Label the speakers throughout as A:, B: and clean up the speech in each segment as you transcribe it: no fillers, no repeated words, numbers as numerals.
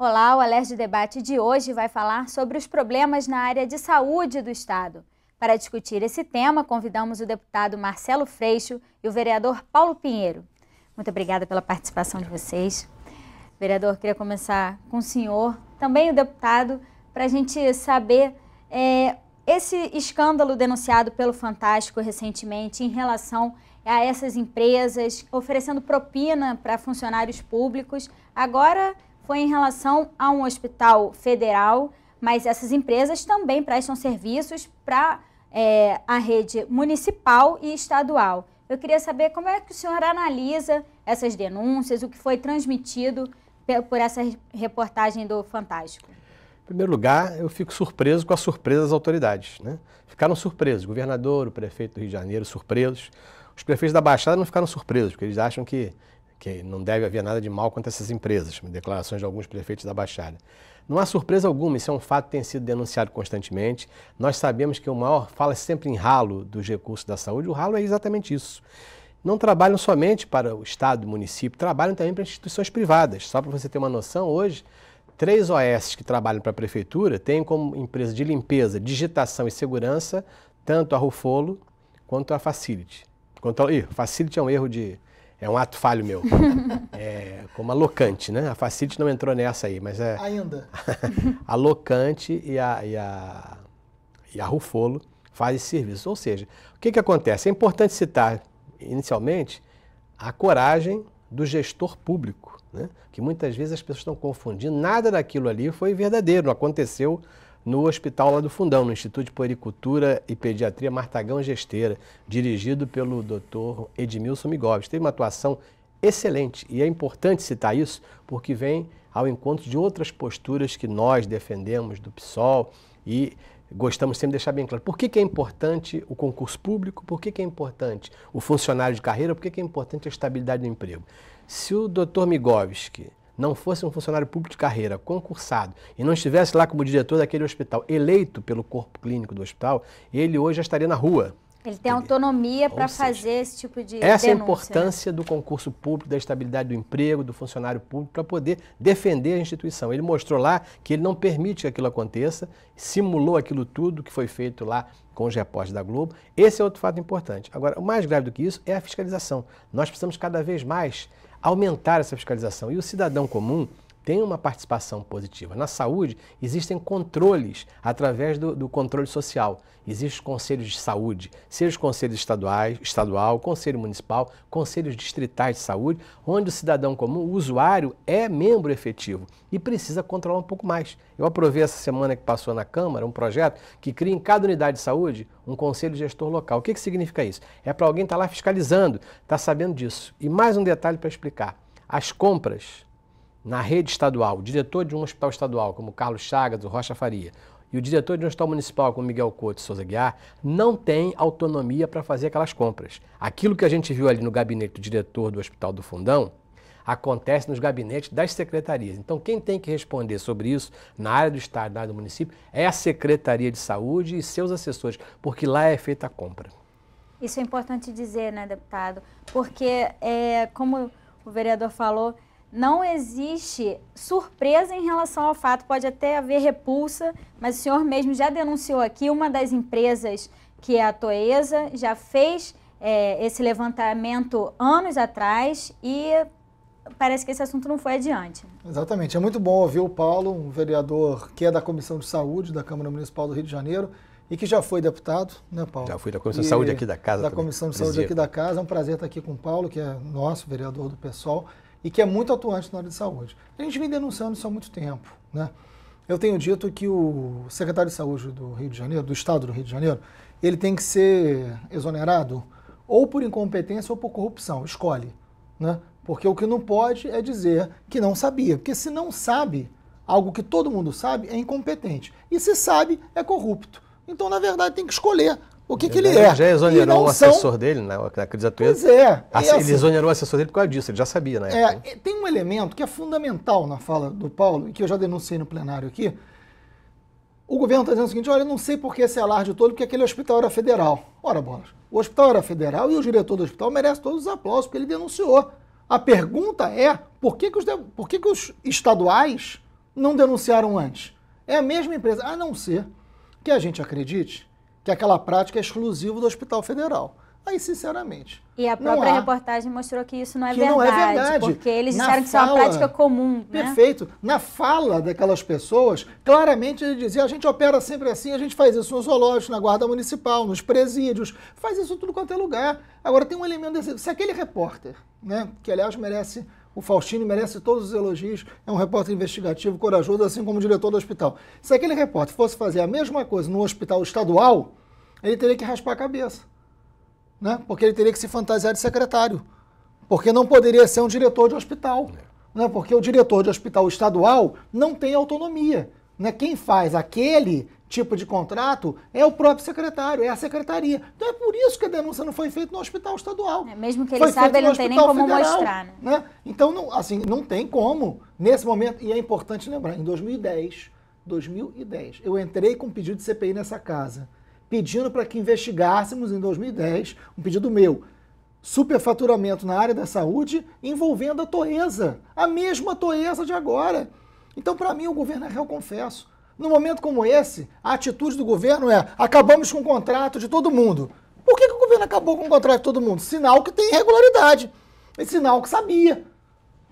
A: Olá, o Alerj Debate de hoje vai falar sobre os problemas na área de saúde do Estado. Para discutir esse tema, convidamos o deputado Marcelo Freixo e o vereador Paulo Pinheiro. Muito obrigada pela participação de vocês. Vereador, queria começar com o senhor, também o deputado, para a gente saber esse escândalo denunciado pelo Fantástico recentemente em relação a essas empresas oferecendo propina para funcionários públicos. Agora foi em relação a um hospital federal, mas essas empresas também prestam serviços para a rede municipal e estadual. Eu queria saber como é que o senhor analisa essas denúncias, o que foi transmitido por essa reportagem do Fantástico.
B: Em primeiro lugar, eu fico surpreso com a surpresa das autoridades, né? Ficaram surpresos, o governador, o prefeito do Rio de Janeiro, surpresos. Os prefeitos da Baixada não ficaram surpresos, porque eles acham que não deve haver nada de mal contra essas empresas, declarações de alguns prefeitos da Baixada. Não há surpresa alguma, isso é um fato que tem sido denunciado constantemente. Nós sabemos que o maior fala sempre em ralo dos recursos da saúde, o ralo é exatamente isso. Não trabalham somente para o Estado e o município, trabalham também para instituições privadas. Só para você ter uma noção, hoje, 3 OS que trabalham para a Prefeitura têm como empresa de limpeza, digitação e segurança, tanto a Rufolo quanto a Facility. Facility é um erro é um ato falho meu. Como a Locante, né? A Facility não entrou nessa aí, mas é...
C: Ainda.
B: A Locante e a Rufolo fazem esse serviço. Ou seja, o que acontece? É importante citar, inicialmente, a coragem do gestor público, né? Que muitas vezes as pessoas estão confundindo. Nada daquilo ali foi verdadeiro, não aconteceu no hospital lá do Fundão, no Instituto de Puericultura e Pediatria Martagão Gesteira, dirigido pelo Dr. Edmilson Migoves. Teve uma atuação excelente e é importante citar isso porque vem ao encontro de outras posturas que nós defendemos do PSOL e gostamos sempre de deixar bem claro. Por que é importante o concurso público? Por que é importante o funcionário de carreira? Por que é importante a estabilidade do emprego? Se o Dr. Migovski não fosse um funcionário público de carreira, concursado, e não estivesse lá como diretor daquele hospital, eleito pelo corpo clínico do hospital, ele hoje já estaria na rua.
A: Ele tem autonomia para fazer esse tipo de
B: essa
A: denúncia.
B: É a importância, né, do concurso público, da estabilidade do emprego, do funcionário público, para poder defender a instituição. Ele mostrou lá que ele não permite que aquilo aconteça, simulou aquilo tudo que foi feito lá com os repórteres da Globo. Esse é outro fato importante. Agora, o mais grave do que isso é a fiscalização. Nós precisamos cada vez mais aumentar essa fiscalização. E o cidadão comum tem uma participação positiva. Na saúde, existem controles através do controle social. Existem os conselhos de saúde, seja os conselhos estadual, conselho municipal, conselhos distritais de saúde, onde o cidadão comum, o usuário, é membro efetivo e precisa controlar um pouco mais. Eu aprovei essa semana que passou na Câmara um projeto que cria em cada unidade de saúde um conselho gestor local. O que significa isso? É para alguém estar lá fiscalizando, estar sabendo disso. E mais um detalhe para explicar. As compras na rede estadual, o diretor de um hospital estadual, como Carlos Chagas, do Rocha Faria, e o diretor de um hospital municipal, como Miguel Couto e Souza Guiar, não tem autonomia para fazer aquelas compras. Aquilo que a gente viu ali no gabinete do diretor do Hospital do Fundão, acontece nos gabinetes das secretarias. Então, quem tem que responder sobre isso, na área do Estado, na área do município, é a Secretaria de Saúde e seus assessores, porque lá é feita a compra.
A: Isso é importante dizer, né, deputado? Porque, como o vereador falou, não existe surpresa em relação ao fato, pode até haver repulsa, mas o senhor mesmo já denunciou aqui, uma das empresas, que é a Toesa, já fez esse levantamento anos atrás e parece que esse assunto não foi adiante.
C: Exatamente, é muito bom ouvir o Paulo, um vereador que é da Comissão de Saúde da Câmara Municipal do Rio de Janeiro e que já foi deputado, né, Paulo?
B: Já fui da Comissão de Saúde aqui da casa.
C: Da Comissão de Saúde aqui da casa, é um prazer estar aqui com o Paulo, que é nosso vereador do PSOL, e que é muito atuante na área de saúde. A gente vem denunciando isso há muito tempo, né? Eu tenho dito que o secretário de Saúde do Rio de Janeiro, do Estado do Rio de Janeiro, ele tem que ser exonerado ou por incompetência ou por corrupção, escolhe, né? Porque o que não pode é dizer que não sabia, porque se não sabe, algo que todo mundo sabe, é incompetente. E se sabe, é corrupto. Então, na verdade, tem que escolher o que ele é.
B: Já exonerou um assessor dele, na crise da Toesa.
C: Pois é.
B: Ele exonerou o assessor dele por causa disso, ele já sabia na época.
C: Tem um elemento que é fundamental na fala do Paulo, e que eu já denunciei no plenário aqui. O governo está dizendo o seguinte, olha, eu não sei por que esse alarde todo, porque aquele hospital era federal. Ora, bolas, o hospital era federal e o diretor do hospital merece todos os aplausos, porque ele denunciou. A pergunta é, por que os estaduais não denunciaram antes? É a mesma empresa, a não ser que a gente acredite que aquela prática é exclusiva do Hospital Federal. Aí, sinceramente...
A: E a própria reportagem mostrou que isso não é verdade.
C: Não é verdade.
A: Porque eles disseram que isso é uma prática comum.
C: Perfeito.
A: Né?
C: Na fala daquelas pessoas, claramente ele dizia, a gente opera sempre assim, a gente faz isso nos zoológicos, na guarda municipal, nos presídios, faz isso tudo quanto é lugar. Agora tem um elemento desse... Se aquele repórter, né, que aliás merece... O Faustino merece todos os elogios, é um repórter investigativo, corajoso, assim como o diretor do hospital. Se aquele repórter fosse fazer a mesma coisa no hospital estadual, ele teria que raspar a cabeça. Né? Porque ele teria que se fantasiar de secretário. Porque não poderia ser um diretor de hospital. Né? Porque o diretor de hospital estadual não tem autonomia. Né? Quem faz aquele tipo de contrato é o próprio secretário, é a secretaria. Então é por isso que a denúncia não foi feita no hospital estadual.
A: Mesmo que ele saiba, ele não tem nem como mostrar.
C: Né? Então, não, assim, não tem como, nesse momento, e é importante lembrar, em 2010, eu entrei com um pedido de CPI nessa casa, pedindo para que investigássemos em 2010, um pedido meu, superfaturamento na área da saúde envolvendo a Toesa, a mesma Toesa de agora. Então, para mim, o governo é réu confesso. Num momento como esse, a atitude do governo é acabamos com o contrato de todo mundo. Por que o governo acabou com o contrato de todo mundo? Sinal que tem irregularidade. É sinal que sabia.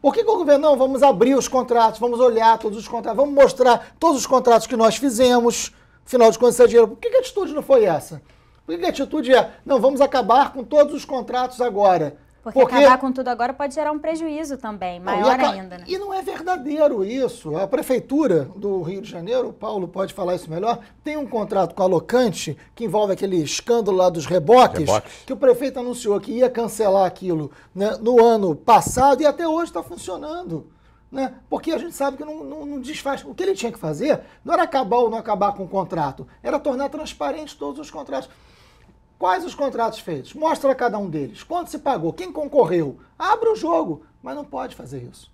C: Por que o governo, não, vamos abrir os contratos, vamos olhar todos os contratos, vamos mostrar todos os contratos que nós fizemos, afinal de contas, isso é dinheiro. Por que a atitude não foi essa? Por que a atitude é, não, vamos acabar com todos os contratos agora?
A: Porque acabar com tudo agora pode gerar um prejuízo também, maior ainda. Né?
C: E não é verdadeiro isso. A Prefeitura do Rio de Janeiro, o Paulo pode falar isso melhor, tem um contrato com a Locante, que envolve aquele escândalo lá dos reboques, que o prefeito anunciou que ia cancelar aquilo, né, no ano passado e até hoje está funcionando. Né? Porque a gente sabe que não desfaz. O que ele tinha que fazer não era acabar ou não acabar com o contrato, era tornar transparente todos os contratos. Quais os contratos feitos? Mostra cada um deles. Quanto se pagou? Quem concorreu? Abre o jogo. Mas não pode fazer isso.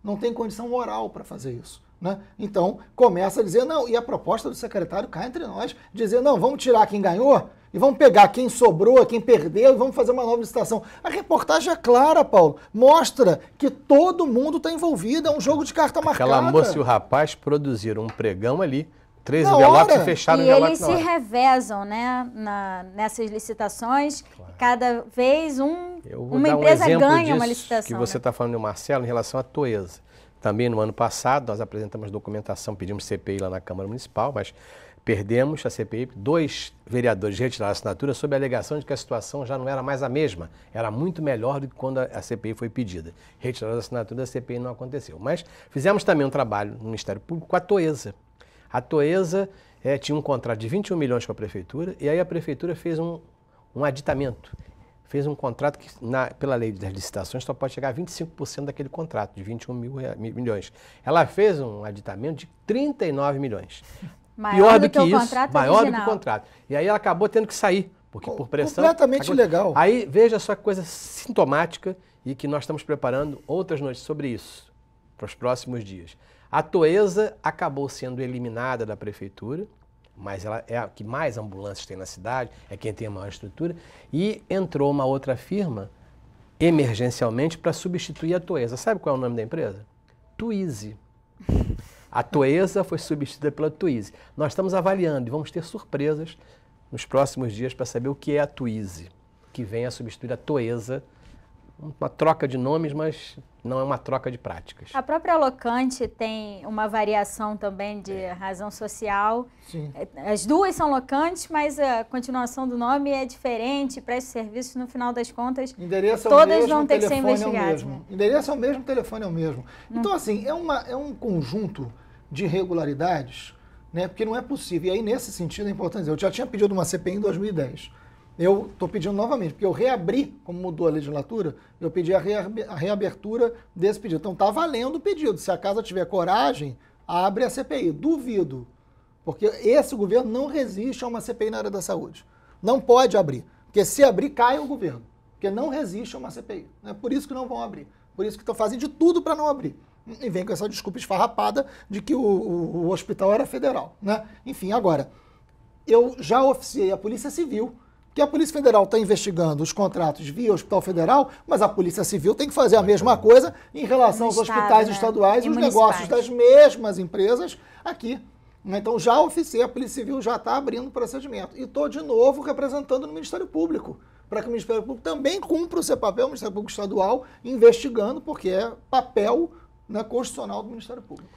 C: Não tem condição moral para fazer isso. Né? Então, começa a dizer, não, e a proposta do secretário cá entre nós, dizer, não, vamos tirar quem ganhou e vamos pegar quem sobrou, quem perdeu e vamos fazer uma nova licitação. A reportagem é clara, Paulo. Mostra que todo mundo está envolvido. É um jogo de carta marcada.
B: Aquela moça e o rapaz produziram um pregão ali, 3 envelopes e fecharam o envelope.
A: E eles se revezam, né, nessas licitações. Claro. Cada vez uma empresa ganha uma licitação.
B: Que você está falando, Marcelo, em relação à Toesa. Também no ano passado nós apresentamos documentação, pedimos CPI lá na Câmara Municipal, mas perdemos a CPI. 2 vereadores retiraram a assinatura sob a alegação de que a situação já não era mais a mesma. Era muito melhor do que quando a CPI foi pedida. Retiraram a assinatura, a CPI não aconteceu. Mas fizemos também um trabalho no Ministério Público com a Toesa. A Toesa tinha um contrato de 21 milhões com a Prefeitura e aí a Prefeitura fez um aditamento. Fez um contrato que, pela lei das licitações, só pode chegar a 25% daquele contrato, de 21 milhões. Ela fez um aditamento de 39 milhões.
A: Maior do que o contrato original.
B: Maior do que o contrato. E aí ela acabou tendo que sair, porque por pressão...
C: Completamente ilegal.
B: Aí veja só que coisa sintomática e que nós estamos preparando outras notícias sobre isso para os próximos dias. A Toesa acabou sendo eliminada da Prefeitura, mas ela é a que mais ambulâncias tem na cidade, é quem tem a maior estrutura, e entrou uma outra firma, emergencialmente, para substituir a Toesa. Sabe qual é o nome da empresa? Twizy. A Toesa foi substituída pela Twizy. Nós estamos avaliando e vamos ter surpresas nos próximos dias para saber o que é a Twizy, que vem a substituir a Toesa. Uma troca de nomes, mas não é uma troca de práticas.
A: A própria Locante tem uma variação também de razão social.
C: Sim.
A: As duas são Locantes, mas a continuação do nome é diferente, presta serviços, no final das contas,
C: endereço
A: todas
C: mesmo,
A: vão ter que ser
C: investigadas.
A: Né?
C: Endereço é o mesmo, telefone é o mesmo. Então, assim, é um conjunto de irregularidades, né? Porque não é possível. E aí, nesse sentido, é importante dizer, eu já tinha pedido uma CPI em 2010. Eu estou pedindo novamente, porque eu reabri, como mudou a legislatura, eu pedi a reabertura desse pedido. Então está valendo o pedido. Se a casa tiver coragem, abre a CPI. Duvido, porque esse governo não resiste a uma CPI na área da saúde. Não pode abrir, porque se abrir, cai o governo, porque não resiste a uma CPI. É por isso que não vão abrir, por isso que estão fazendo de tudo para não abrir. E vem com essa desculpa esfarrapada de que o hospital era federal. Né? Enfim, agora, eu já oficiei a Polícia Civil Porque a Polícia Federal está investigando os contratos via Hospital Federal, mas a Polícia Civil tem que fazer a mesma coisa em relação aos hospitais estaduais e os negócios das mesmas empresas aqui. Então já oficiei, a Polícia Civil já está abrindo procedimento. E estou de novo representando no Ministério Público, para que o Ministério Público também cumpra o seu papel, o Ministério Público Estadual, investigando, porque é papel, né, constitucional do Ministério Público.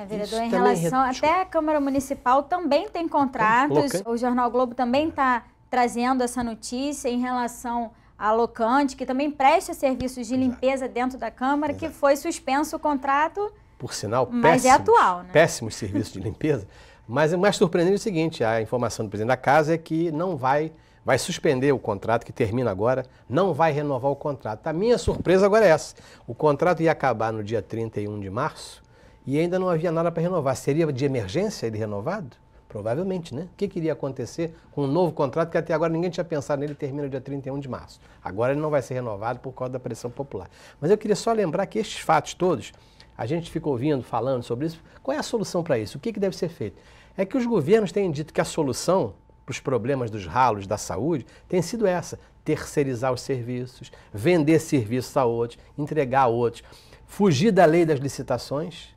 A: Vereador, em relação, até a Câmara Municipal também tem contratos, o Jornal Globo também está trazendo essa notícia em relação à Locante, que também presta serviços de limpeza dentro da Câmara, que foi suspenso o contrato.
B: Por sinal,
A: mas é atual, né?
B: Péssimos serviços de limpeza. Mas o mais surpreendente é o seguinte, a informação do presidente da casa é que não vai suspender o contrato, que termina agora, não vai renovar o contrato. A minha surpresa agora é essa. O contrato ia acabar no dia 31 de março e ainda não havia nada para renovar. Seria de emergência ele renovado? Provavelmente, né? O que iria acontecer com um novo contrato que até agora ninguém tinha pensado nele e termina dia 31 de março. Agora ele não vai ser renovado por causa da pressão popular. Mas eu queria só lembrar que estes fatos todos, a gente fica ouvindo, falando sobre isso. Qual é a solução para isso? O que deve ser feito? É que os governos têm dito que a solução para os problemas dos ralos da saúde tem sido essa: terceirizar os serviços, vender serviços a outros, entregar a outros, fugir da lei das licitações.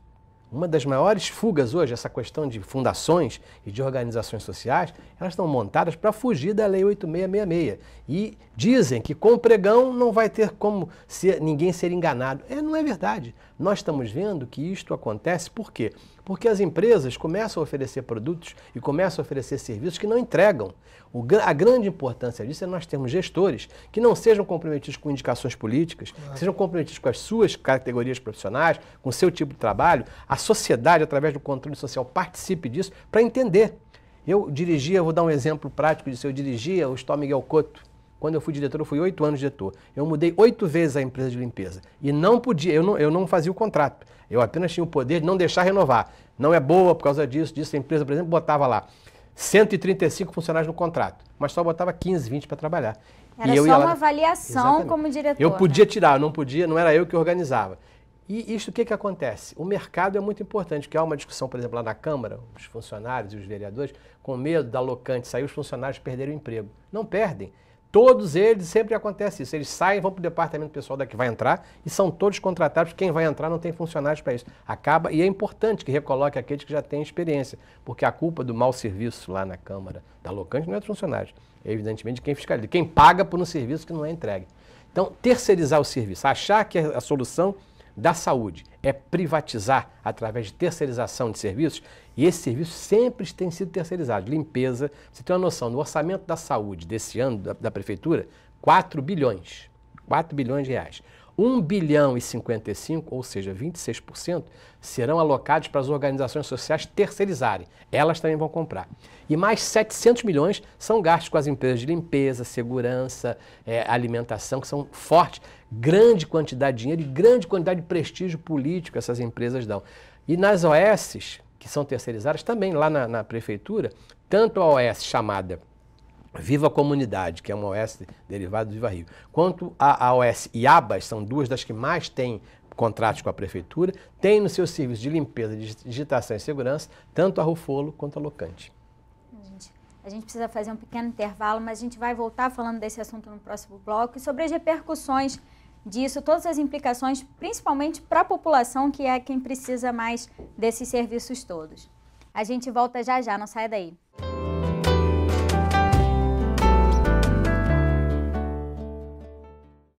B: Uma das maiores fugas hoje, essa questão de fundações e de organizações sociais, elas estão montadas para fugir da Lei 8666. E dizem que com o pregão não vai ter como ninguém ser enganado. Não é verdade. Nós estamos vendo que isto acontece por quê? Porque as empresas começam a oferecer produtos e começam a oferecer serviços que não entregam. A grande importância disso é nós termos gestores que não sejam comprometidos com indicações políticas, que sejam comprometidos com as suas categorias profissionais, com o seu tipo de trabalho. A sociedade, através do controle social, participe disso para entender. Eu vou dar um exemplo prático disso, eu dirigia o Hospital Miguel Couto. Quando eu fui diretor, eu fui 8 anos diretor. Eu mudei 8 vezes a empresa de limpeza. E não podia, eu não fazia o contrato. Eu apenas tinha o poder de não deixar renovar. Não é boa por causa disso. A empresa, por exemplo, botava lá 135 funcionários no contrato, mas só botava 15, 20 para trabalhar.
A: Era só uma avaliação como diretor.
B: Eu podia tirar, não podia, não era eu que organizava. E isso o que acontece? O mercado é muito importante, porque há uma discussão, por exemplo, lá na Câmara, os funcionários e os vereadores, com medo da Locante sair, os funcionários perderem o emprego. Não perdem. Todos eles, sempre acontece isso. Eles saem, vão para o departamento pessoal daqui vai entrar e são todos contratados. Quem vai entrar não tem funcionários para isso. Acaba, e é importante que recoloque aqueles que já têm experiência, porque a culpa do mau serviço lá na Câmara da Locante não é dos funcionários, é evidentemente de quem fiscaliza, quem paga por um serviço que não é entregue. Então, terceirizar o serviço, achar que a solução da saúde é privatizar através de terceirização de serviços, e esses serviços sempre têm sido terceirizados. Limpeza, você tem uma noção, no orçamento da saúde desse ano da Prefeitura, 4 bilhões de reais. 1 bilhão e 55, ou seja, 26%, serão alocados para as organizações sociais terceirizarem. Elas também vão comprar. E mais 700 milhões são gastos com as empresas de limpeza, segurança, alimentação, que são fortes. Grande quantidade de dinheiro e grande quantidade de prestígio político essas empresas dão. E nas OSs, que são terceirizadas, também lá na Prefeitura, tanto a OS chamada Viva Comunidade, que é uma OS derivada do Viva Rio, quanto a OS IABAS, são duas das que mais têm contratos com a Prefeitura, tem no seu serviço de limpeza, de digitação e segurança, tanto a Rufolo quanto a Locante.
A: A gente precisa fazer um pequeno intervalo, mas a gente vai voltar falando desse assunto no próximo bloco e sobre as repercussões disso, todas as implicações, principalmente para a população, que é quem precisa mais desses serviços todos. A gente volta já já, não saia daí.